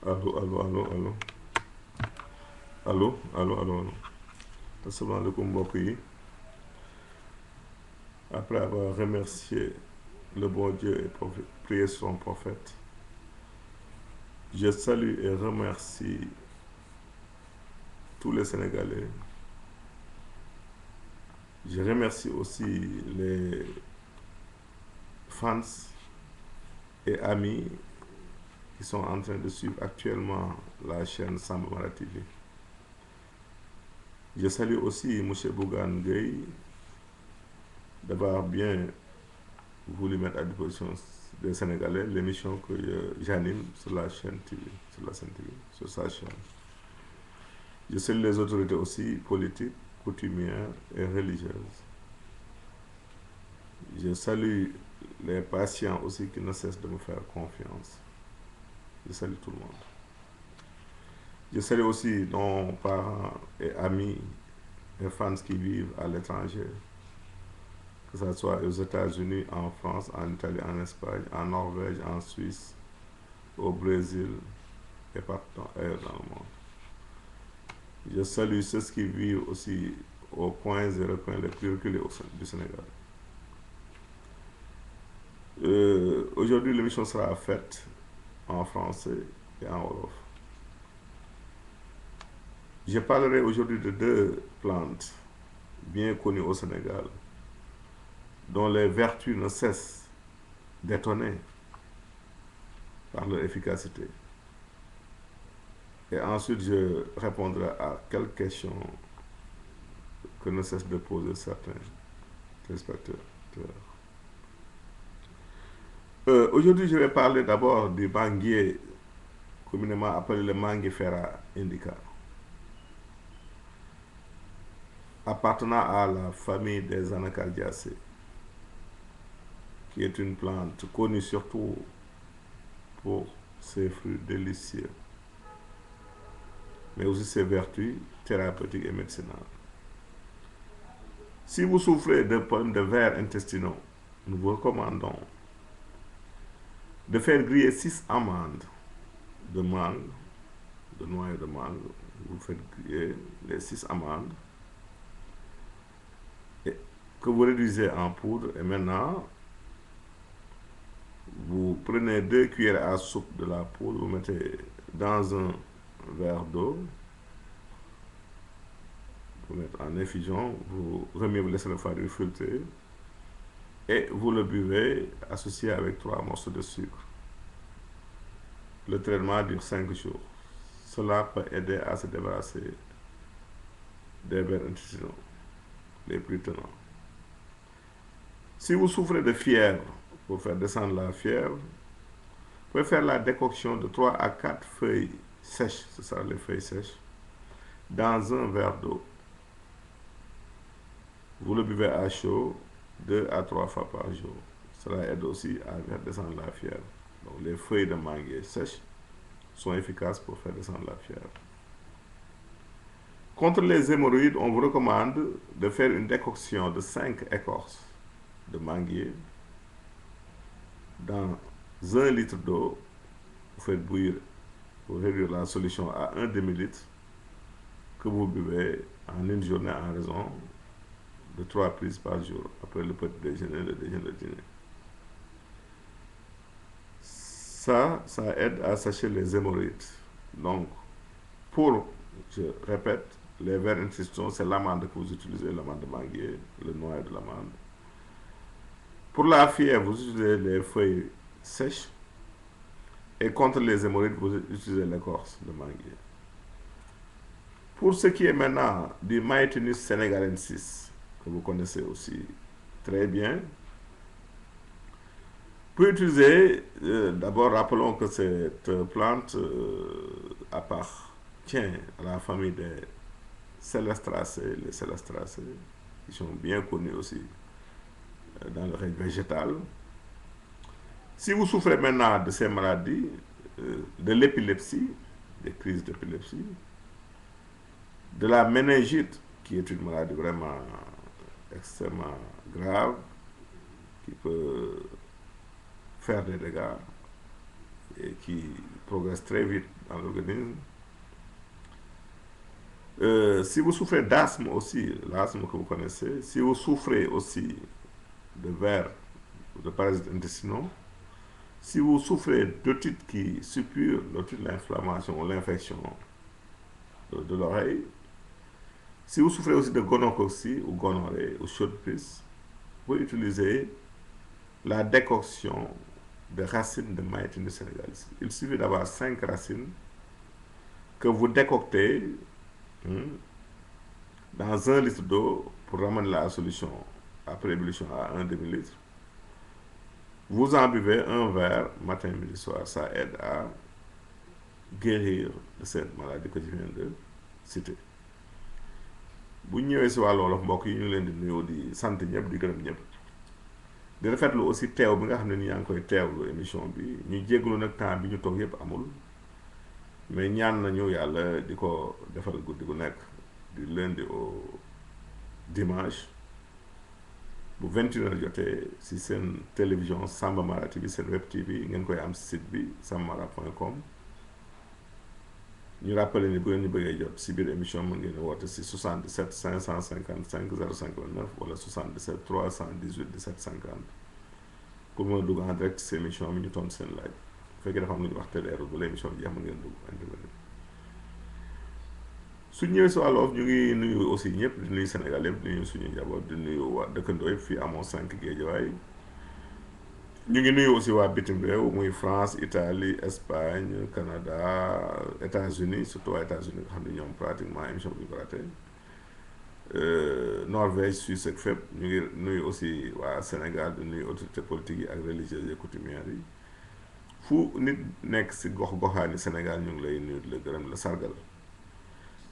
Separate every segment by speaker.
Speaker 1: Allô, allô, allô, allô. Allô, allô, allô, allô. Assalamu alaikum, mbokk yi. Après avoir remercié le bon Dieu et prié son prophète, je salue et remercie tous les Sénégalais. Je remercie aussi les fans et amis qui sont en train de suivre actuellement la chaîne Samba Mara TV. Je salue aussi M. Bougane Gueye d'avoir bien voulu mettre à disposition des Sénégalais l'émission que j'anime sur la chaîne TV, sur la chaîne TV, sur sa chaîne. Je salue les autorités aussi politiques, coutumières et religieuses. Je salue les patients aussi qui ne cessent de me faire confiance. Je salue tout le monde. Je salue aussi nos parents et amis et fans qui vivent à l'étranger, que ce soit aux États-Unis, en France, en Italie, en Espagne, en Norvège, en Suisse, au Brésil et partout ailleurs dans le monde. Je salue ceux qui vivent aussi aux coins et recoins les plus reculés du Sénégal. Aujourd'hui, l'émission sera faite en français et en wolof. Je parlerai aujourd'hui de deux plantes bien connues au Sénégal, dont les vertus ne cessent d'étonner par leur efficacité. Et ensuite, je répondrai à quelques questions que ne cessent de poser certains téléspectateurs. Aujourd'hui, je vais parler d'abord du manguier, communément appelé le Mangifera indica, appartenant à la famille des Anacardiacées, qui est une plante connue surtout pour ses fruits délicieux, mais aussi ses vertus thérapeutiques et médicinales. Si vous souffrez de problèmes de vers intestinaux, nous vous recommandons de faire griller 6 amandes de mangue, de noyaux de mangue. Vous faites griller les 6 amandes et que vous réduisez en poudre. Et maintenant, vous prenez 2 cuillères à soupe de la poudre, vous mettez dans un verre d'eau, vous mettez en infusion, vous remuez, vous laissez le farine filtrer et vous le buvez associé avec 3 morceaux de sucre. Le traitement dure 5 jours. Cela peut aider à se débarrasser des vers intestinaux les plus tenants. Si vous souffrez de fièvre, pour faire descendre la fièvre, vous pouvez faire la décoction de 3 à 4 feuilles sèches, ce sera les feuilles sèches, dans un verre d'eau. Vous le buvez à chaud 2 à 3 fois par jour. Cela aide aussi à faire descendre la fièvre. Donc les feuilles de manguier sèches sont efficaces pour faire descendre la fièvre. Contre les hémorroïdes, on vous recommande de faire une décoction de 5 écorces de manguier dans 1 litre d'eau. Vous faites bouillir pour réduire la solution à 1 demi-litre que vous buvez en une journée en raison de 3 prises par jour, après le petit déjeuner, le déjeuner, le dîner. Ça aide à sécher les hémorroïdes. Donc, je répète, les vers intestinaux, c'est l'amande que vous utilisez, l'amande de manguier, le noyau de l'amande. Pour la fièvre, vous utilisez les feuilles sèches. Et contre les hémorroïdes, vous utilisez l'écorce de manguier. Pour ce qui est maintenant du Maïtinus sénégalensis, que vous connaissez aussi très bien, pour utiliser, d'abord rappelons que cette plante appartient à la famille des Celestracées, les Celestracées, qui sont bien connus aussi dans le règne végétal. Si vous souffrez maintenant de ces maladies, de l'épilepsie, des crises d'épilepsie, de la méningite, qui est une maladie vraiment extrêmement grave, qui peut faire des dégâts, et qui progresse très vite dans l'organisme. Si vous souffrez d'asthme aussi, l'asthme que vous connaissez, si vous souffrez aussi de vers, de parasites intestinaux, si vous souffrez d'otite qui suppure, l'otite, l'inflammation ou l'infection de l'oreille, si vous souffrez aussi de gonococcie ou gonorrhée ou chaude-pisse, vous utilisez la décoction de racines de maïtine du Sénégal. Il suffit d'avoir 5 racines que vous décoctez dans 1 litre d'eau pour ramener la solution après ébullition à 1 demi-litre. Vous en buvez 1 verre matin, midi, soir. Ça aide à guérir de cette maladie que je viens de citer. bu ñu ñëwee si wàllu wolof mbokk yi ñu leen di nuyoo di sant ñëpp di gërëm ñëpp di rafetlu aussi teew bi nga xam ne ni yaa ngi koy teewlu émission bi ñu jégalu nag temps bi ñu toog yëpp amul mais ñaan nañu yàlla di ko defal guddi gu nekk du lundi au dimanche bu 21h jotee si seen télévision Sambamara TV seen web TV ngeen koy am si site bi sambamara.com. ñu rappelé ni bu ngeen ñu bëggee jot si biir émission mën ngeen woote si 77 555 0529 wala 77 318 17 50 pour mën a dugg en direct si émission bi ñu tontu seen laaj bu fekkee dafa am lu ñu wax te leerul ba l'émission bi jeex mën ngeen dugg intervenir. su ñëwee si wàllu ñu ngi nuyu aussi ñëpp di nuyu Sénégal yëpp di nuyu suñu njaboot di nuyu waa dëkkandoo yëpp fii amoo 5 Guédiawaye. ñu ngi nuyu aussi waa bitim réew muy France Italie Espagne Canada États-Unis surtout waa États-Unis nga xam ne ñoom pratiquement émission bi ñu ko raté Norvège Suisse ak fépp ñu ngi nuyu aussi waa Sénégal di nuyu autorités politiques yi ak religieuses et coutumières yi fu nit nekk si gox-goxaani Sénégal ñu ngi lay nuyu di la gërëm la sargal.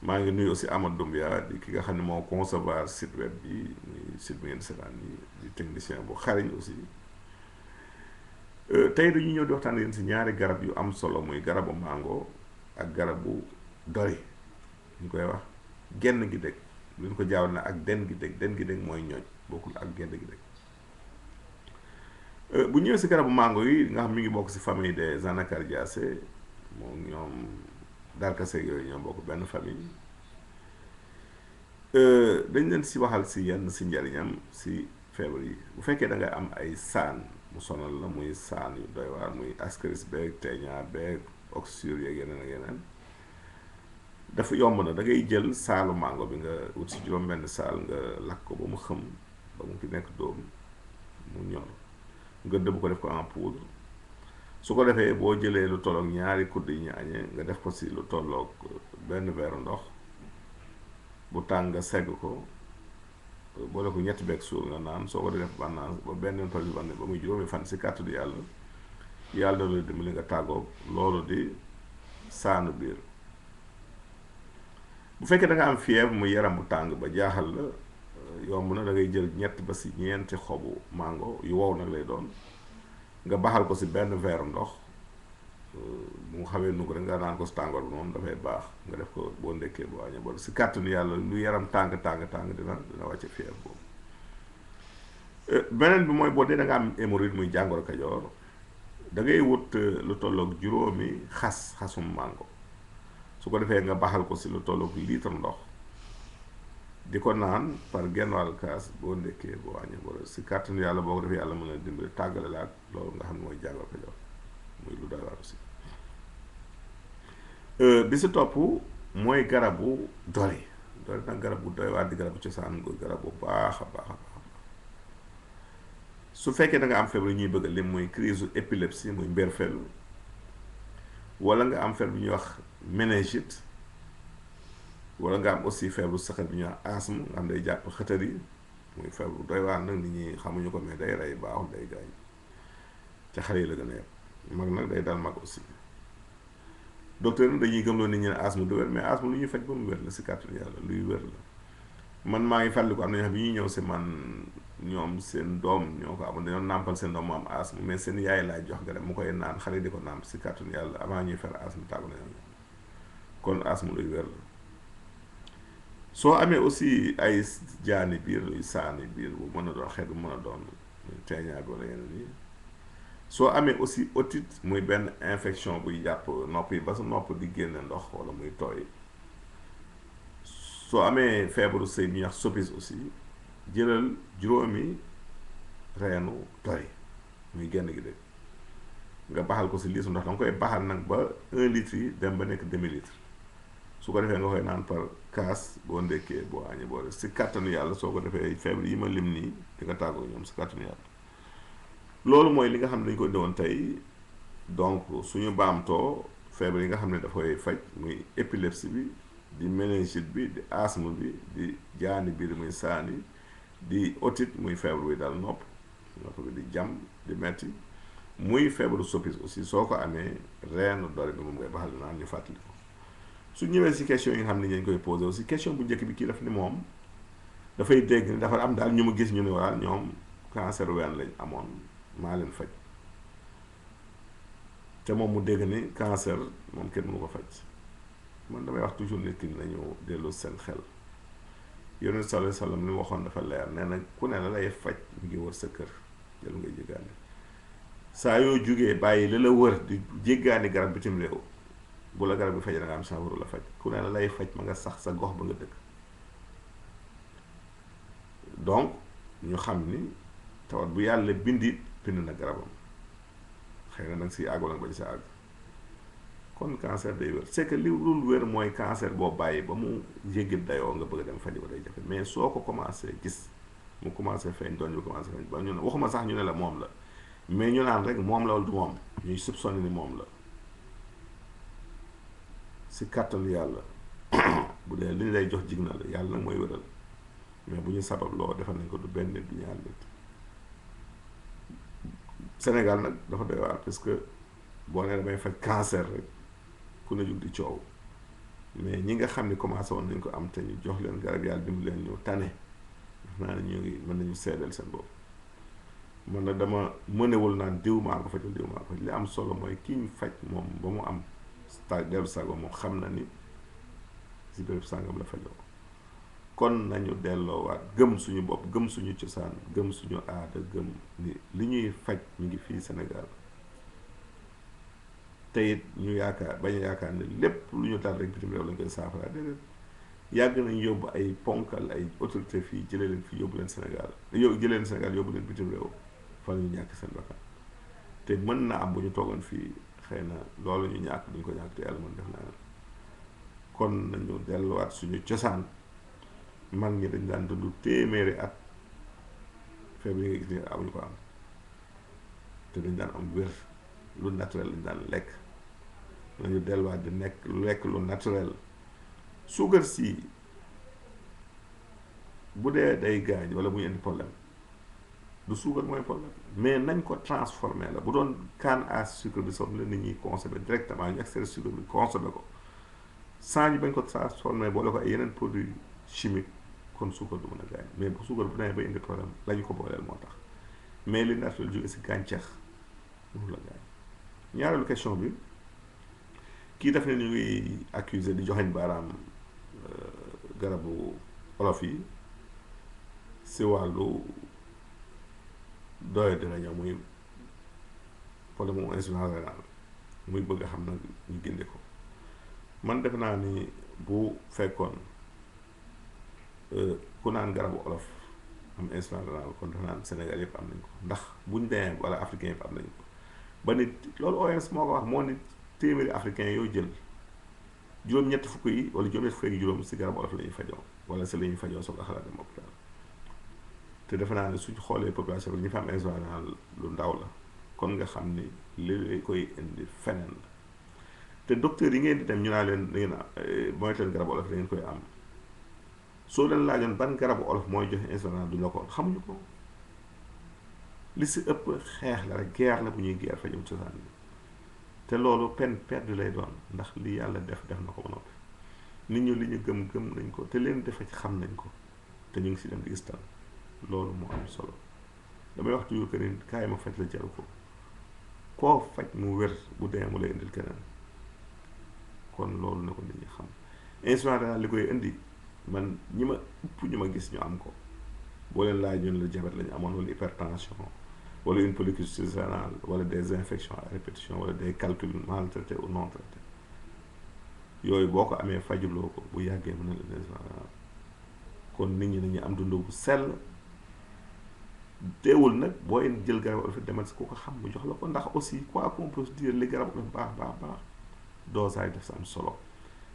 Speaker 1: maa ngi nuyu aussi Amadou Doumbia di ki nga xam ne moo concevoir site web bi muy site bi ngeen di seetaan yi di technicien bu xariñ aussi. tey dañuy ñëw di waxtaan yéen si ñaari garab yu am solo muy garabu mango ak garabu dori ñu koy wax genn gi dëgg lu ñu ko jaawal na ak den gi dëgg mooy ñooj bokkul ak genn gi dëgg bu ñëwee si garabu mango yi nga xam mi ngi bokk si famille des Anacardiaceae moom ñoom darkase yooyu ñoom bokk benn famille dañ leen si waxal si yenn si njariñam si feebar yi bu fekkee da nga am ay saan mu sonal la muy saan yu doy waar muy ascaris beeg teeñaa beeg oxyure yeeg yeneen ak yeneen dafa yomb na da ngay jël saalu mango bi nga wut si juróom-benn saal nga lakk ko ba mu xëm ba mu ki nekk dóom mu ñor nga dëbb ko def ko en poudre su ko defee boo jëlee lu tolloog ñaari kudd yi ñaañe nga def ko si lu tolloog benn verre ndox bu tàng nga segg ko boole ko ñetti beeg suur nga naan soo ko def bannaan ba benn tool bi ba muy juróomi fan si kàttu di yàlla da lay dimbali nga tàggoog loolu di saanu biir. bu fekkee da nga am fièvre mu yaram bu tàng ba jaaxal la yomb na da ngay jël ñett ba si ñeenti xobu mango yu wow nag lay doon nga baxal ko si benn verre ndox bu mu xawee nu ko rek nga naan ko si tàngoor bi moom dafay baax nga def ko boo ndekkee boo añee ba si kàttanu yàlla lu yaram tàng dina wàcce fièvre boobu. beneen bi mooy boo dee da nga am hémorroïde muy jàngoro kajoor da ngay wut lu tolloog juróomi xasum mango su ko defee nga baxal ko si lu tolloog litre ndox di ko naan par genn wàll kaas boo ndekkee boo añee ba si kàttanu yàlla boo ko defee yàlla mën a dimbali tàggale la ak loolu nga xam ne mooy jàngoro kajoor muy lu doy waar aussi. bi si topp mooy garabu dori nag garab bu doy waar di garabu cosaan garab bu baax a baax su fekkee da nga am feebar ñuy bëgg lim muy crise épilepsie muy mberfelu wala nga am feebar bu ñuy wax méningite wala nga am aussi feebaru saxat bi ñuy wax asthme nga xam day jàpp xëtër yi muy feebar bu doy waar nag nit ñi xamuñu ko mais day rey baaxul day gaañ ca xale yi la gën a yem mag nag day dal mag aussi. docteur nag dañuy gëmloo nit ñi ne asthme du wér mais asthme lu ñuy faj ba mu wér la si kàttanu yàlla luy wér la. man maa ngi fàttali ko am na ñoo xam bi ñuy ñëw si man ñoom seen doom ñoo ko amoon dañoo nàmpal seen doom mu am asthme mais seen yaay laay jox garab mu koy naan xale di ko nàmp si kàttanu yàlla avant ñuy fer asthme tàggu nañu kon asthme luy wér la. soo amee aussi ay jaani biir luy saani biir bu mën a doon xeet bu mën a doon teeñaa bi wala yeneen yi soo amee aussi otite muy benn infection buy jàpp nopp yi ba sa nopp di génne ndox wala muy tooy soo amee feebaru sëy bi ñuy wax soppis aussi jëlal juróomi reenu tooy muy génn gi de nga baxal ko si liisu ndox danga koy baxal nag ba 1 litre yi dem ba nekk demi-litre su ko defee nga koy naan par kaas boo ndekkee boo añee boo si kàttanu yàlla soo ko defee feebar yi ma lim nii di nga tàggoo ñoom si kàttanu yàlla. loolu mooy li nga xam ne dañu ko dewoon tey donc suñu baamtoo feebar yi nga xam ne dafay faj muy épilepsie bi di méningite bi di asthme bi di jaani biir muy saani di otite muy feebar bi dal nopp bi di jam di metti muy feebaru soppis aussi soo ko amee reenu dore bi moom ngay baxal naan ñu fàttali ko. su ñëwee si question yi nga xam ne dañ koy posé aussi question bu njëkk bi kii daf ni moom dafay dégg ni dafa am daal ñu ma gis ñu ne wala ñoom cancer ween lañ amoon maa leen faj te moom mu dégg ni cancer moom kenn mënu ko faj. man damay wax toujours nit ki nañu dellu seen xel Yonent sallallahu alayhi wa sallam li mu waxoon dafa leer nee na ku ne la lay faj mu ngi wër sa kër jël ngay jéggaani saa yoo jugee bàyyi la la wër di jéggaani garab bitim réew bu la garab bi faj da nga am saafara la faj ku ne la lay faj ma nga sax sa gox ba nga dëkk. donc ñu xam ni tawat bu yàlla bindi bind na garabam xëy na nag si àggoon nag ba ci sa àgg kon cancer day wér c'est que li dul wér mooy cancer boo bàyyi ba mu yéggi dayoo nga bëgg a dem faji ba day jafe mais soo ko commencé gis mu commencé feeñ doon ñu commencé feeñ ba ñu ne waxuma sax ñu ne la moom la mais ñu naan rek moom la wala du moom ñuy soupçonné ni moom la si kàttanu yàlla bu dee li ñu lay jox jig na la yàlla nag mooy wéral mais bu ñu sabab loo defal nañ ko du benn nit du ñaar nit. Sénégal nag dafa doy waar parce que boo nee damay faj cancer rek ku ne jug di coow mais ñi nga xam ne commencé woon nañ ko am te ñu jox leen garab yàlla dimbali leen ñu tane def naa ne ñu ngi mën nañu seedal seen bopp. man nag dama mënewul naan diw maa ko fajal diw maa ko faj li am solo mooy ki ñu faj moom ba mu am dellu sago moom xam na ni si béréb sàngam la fajoo. kon nañu delloowaat gëm suñu bopp gëm suñu cosaan gëm suñu aada gëm ni li ñuy faj mi ngi fii Sénégal te it ñu yaakaar bañ a yaakaar ne lépp lu ñu dal rek bitim réew lañ koy saafara déedéet yàgg nañ yóbbu ay ponkal ay autorité fii jëlee leen fii yóbbu leen Sénégal jëlee leen Sénégal yóbbu leen bitim réew fa la ñu ñàkk seen bakkan te mën na am bu ñu toogoon fii xëy na loolu ñu ñàkk duñ ko ñàkk te yàlla mën def naa kon nañu delluwaat suñu cosaan. mag ñi dañ daan dund téeméeri at feebar yi nga gis ne amuñu ko am te dañ daan am wér lu naturel lañ daan lekk nañu delluwaat di lekk lu naturel. suukar si bu dee day gaañ wala muy indi problème du suukar mooy problème mais nañ ko transformer la bu doon canne à sucre bi soom la nit ñuy consommer directement ñu extrait sucre bi consommer ko sans ñu bañ ko transformer boole ko ay yeneen produit chimique kon suukar du mën a gaañ mais bu suukar bu demee ba indi problème la ñu ko booleel moo tax mais li naturel jóge si gàncax mënu la gaañ. ñaareelu question bi kii daf ne ñu ngi accusé di joxeñ baaraam garabu olof yi si wàllu doye dina ñëw muy problème mu insuffisance rénale muy bëgg a xam nag ñu gindi ko. man def naa ni bu fekkoon ku naan garabu olof am insuffisance rénale kon def naa ni Sénégal yëpp am nañ ko ndax buñ demee wala africain yëpp am nañ ko ba nit loolu OMS moo ko wax moo nit téeméeri africain yoo jël juróom-ñetti fukk yi wala juróom-ñetti fukk yi juróom si garabu olof la ñuy fajoo wala si la ñuy fajoo soo ko xalaat dem hôpital te defe naa ne suñ xoolee population bi ñu fa am insuffisance rénale lu ndaw la kon nga xam ni li koy indi feneen la te docteur yi ngeen di dem ñu naa leen da ngeen mooy leen garabu olof da ngeen koy am soo leen laajoon ban garabu olof mooy joxe insuffisance duñ la ko xamuñu ko li si ëpp xeex la rek guerre la bu ñuy guerre fajum cosaan bi te loolu peine perdue lay doon ndax li yàlla def na ko ba noppi nit ñu li ñu gëm nañ ko te leen defe ci xam nañ ko te ñu ngi si dem di gis tan loolu moo am solo damay wax toujours que ni kaay ma faj la jaru ko koo faj mu wér bu dee mu lay indil keneen kon loolu na ko nit ñi xam insuffisance rénale li koy indi man ñi ma ëpp ñu ma gis ñu am ko boo leen laaj ñun la diabète la ñu amoon wala hypertension wala une polycystite rénale wala des infections à répétition wala des calculs mal traités ou non traités yooyu boo ko amee fajuloo ko bu yàggee mën na la des kon nit ñi nañu am dund bu sell teewul nag booy jël garab olof demal si ku ko xam mu jox la ko ndax aussi quoi qu'on puisse dire li garab olof baax dosage daf sa am solo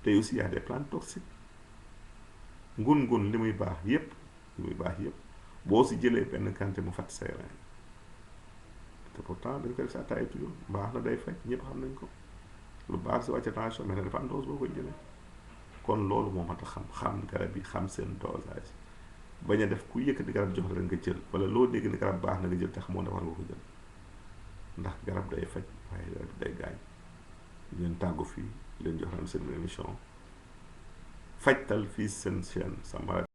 Speaker 1: te aussi y a des plantes toxiques ngun li muy baax yépp boo si jëlee benn quantité mu fàtt say rein te pourtant dañ koy def si ataaya toujours baax na day faj ñëpp xam nañ ko lu baax si wàcc tension mais nag dafa am dose boo koy jëlee kon loolu moo mat a xam garab yi xam seen dosage bañ a def ku yëkkati garab jox la rek nga jël wala loo dégg ni garab baax na nga jël te xamoon ne war nga ko jël ndax garab day faj waaye garab day gaañ leen tàggu fii leen jox naan seen émission fajtal fii seen chaîne Sa Maladie